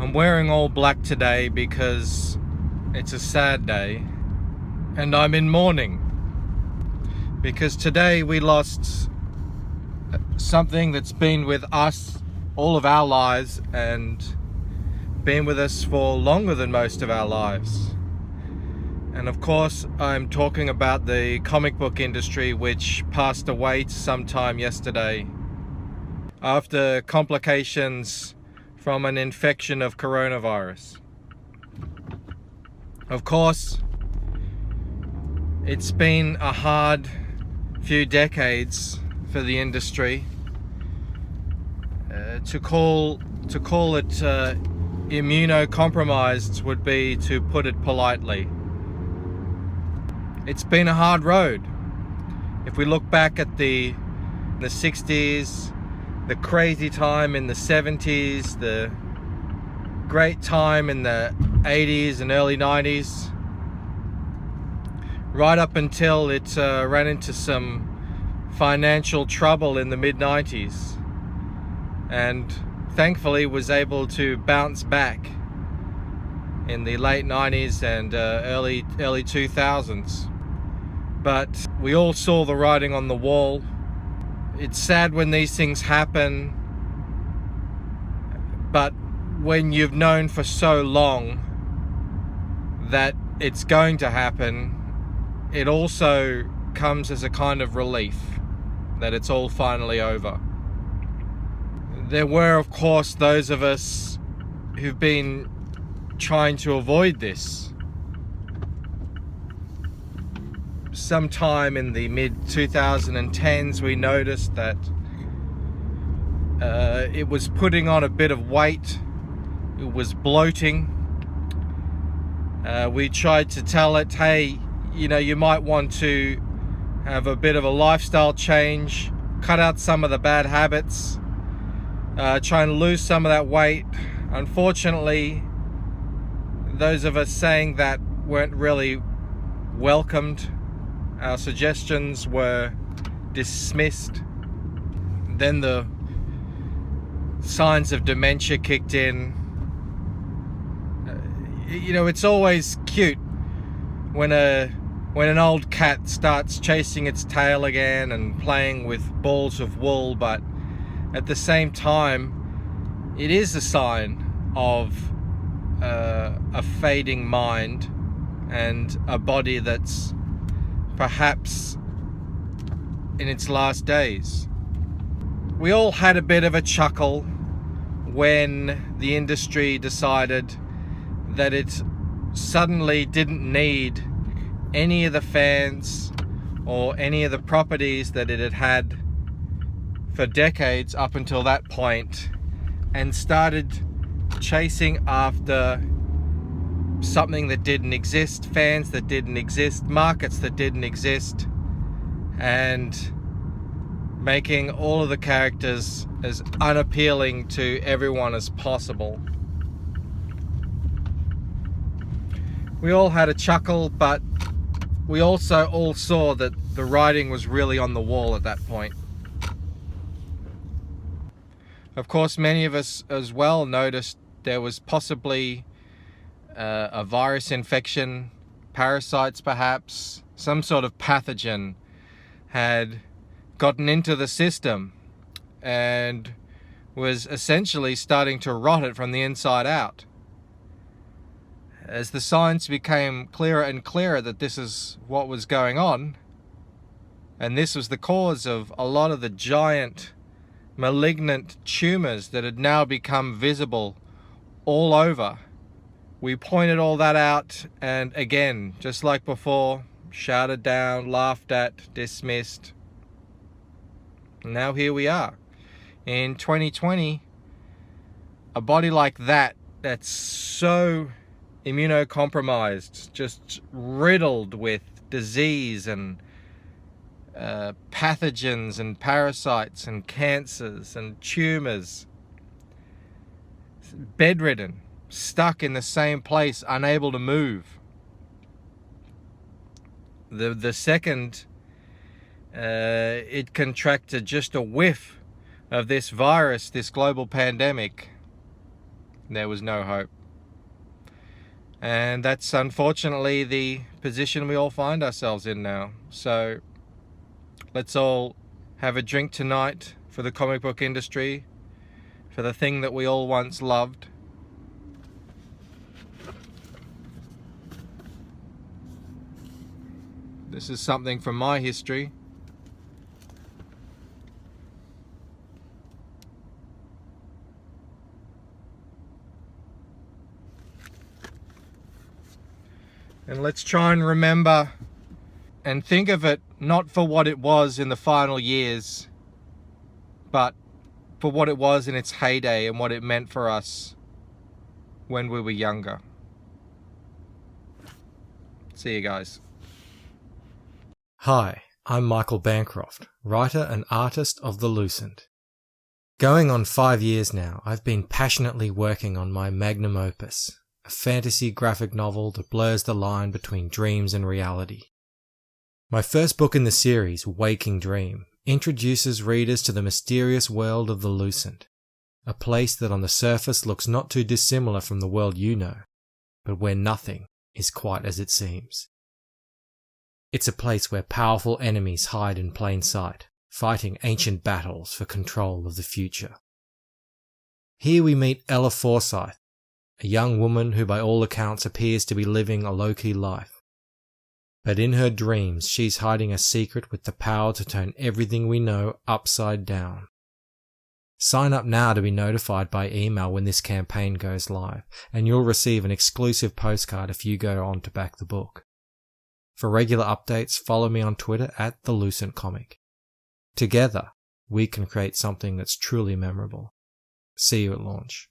I'm wearing all black today because it's a sad day and I'm in mourning because today we lost something that's been with us all of our lives and been with us for longer than most of our lives. And of course, I'm talking about the comic book industry, which passed away sometime yesterday after complications from an infection of coronavirus. Of course, it's been a hard few decades for the industry. To call it immunocompromised would be to put it politely. It's been a hard road. If we look back at the 60s, the crazy time in the 70s, the great time in the 80s and early 90s, right up until it ran into some financial trouble in the mid-90s, and thankfully was able to bounce back in the late 90s and early 2000s. But we all saw the writing on the wall. It's sad when these things happen, but when you've known for so long that it's going to happen, it also comes as a kind of relief that it's all finally over. There were, of course, those of us who've been trying to avoid this. Sometime in the mid-2010s, we noticed that it was putting on a bit of weight. It was bloating. We tried to tell it, hey, you might want to have a bit of a lifestyle change, cut out some of the bad habits, try and lose some of that weight. Unfortunately, those of us saying that weren't really welcomed. Our suggestions were dismissed. Then the signs of dementia kicked in. It's always cute when an old cat starts chasing its tail again and playing with balls of wool, but at the same time, it is a sign of a fading mind and a body that's perhaps in its last days. We all had a bit of a chuckle when the industry decided that it suddenly didn't need any of the fans or any of the properties that it had had for decades up until that point, and started chasing after something that didn't exist, fans that didn't exist, markets that didn't exist, and making all of the characters as unappealing to everyone as possible. We all had a chuckle, but we also all saw that the writing was really on the wall at that point. Of course, many of us as well noticed there was possibly a virus infection, parasites perhaps, some sort of pathogen had gotten into the system and was essentially starting to rot it from the inside out. As the science became clearer and clearer that this is what was going on, and this was the cause of a lot of the giant malignant tumors that had now become visible all over, we pointed all that out, and again, just like before, shouted down, laughed at, dismissed. Now here we are. In 2020, a body like that's so immunocompromised, just riddled with disease and pathogens and parasites and cancers and tumors, bed-ridden, stuck in the same place, unable to move. The second it contracted just a whiff of this virus, this global pandemic, There was no hope. And that's unfortunately the position we all find ourselves in now. So let's all have a drink tonight for the comic book industry, for the thing that we all once loved. This is something from my history. And let's try and remember and think of it not for what it was in the final years, but for what it was in its heyday and what it meant for us when we were younger. See you guys. Hi, I'm Michael Bancroft, writer and artist of The Loosened. Going on 5 years now, I've been passionately working on my magnum opus, a fantasy graphic novel that blurs the line between dreams and reality. My first book in the series, Waking Dream, introduces readers to the mysterious world of the Loosened, a place that on the surface looks not too dissimilar from the world you know, but where nothing is quite as it seems. It's a place where powerful enemies hide in plain sight, fighting ancient battles for control of the future. Here we meet Ella Forsyth, a young woman who by all accounts appears to be living a low-key life. But in her dreams, she's hiding a secret with the power to turn everything we know upside down. Sign up now to be notified by email when this campaign goes live, and you'll receive an exclusive postcard if you go on to back the book. For regular updates, follow me on Twitter at The Lucent Comic. Together, we can create something that's truly memorable. See you at launch.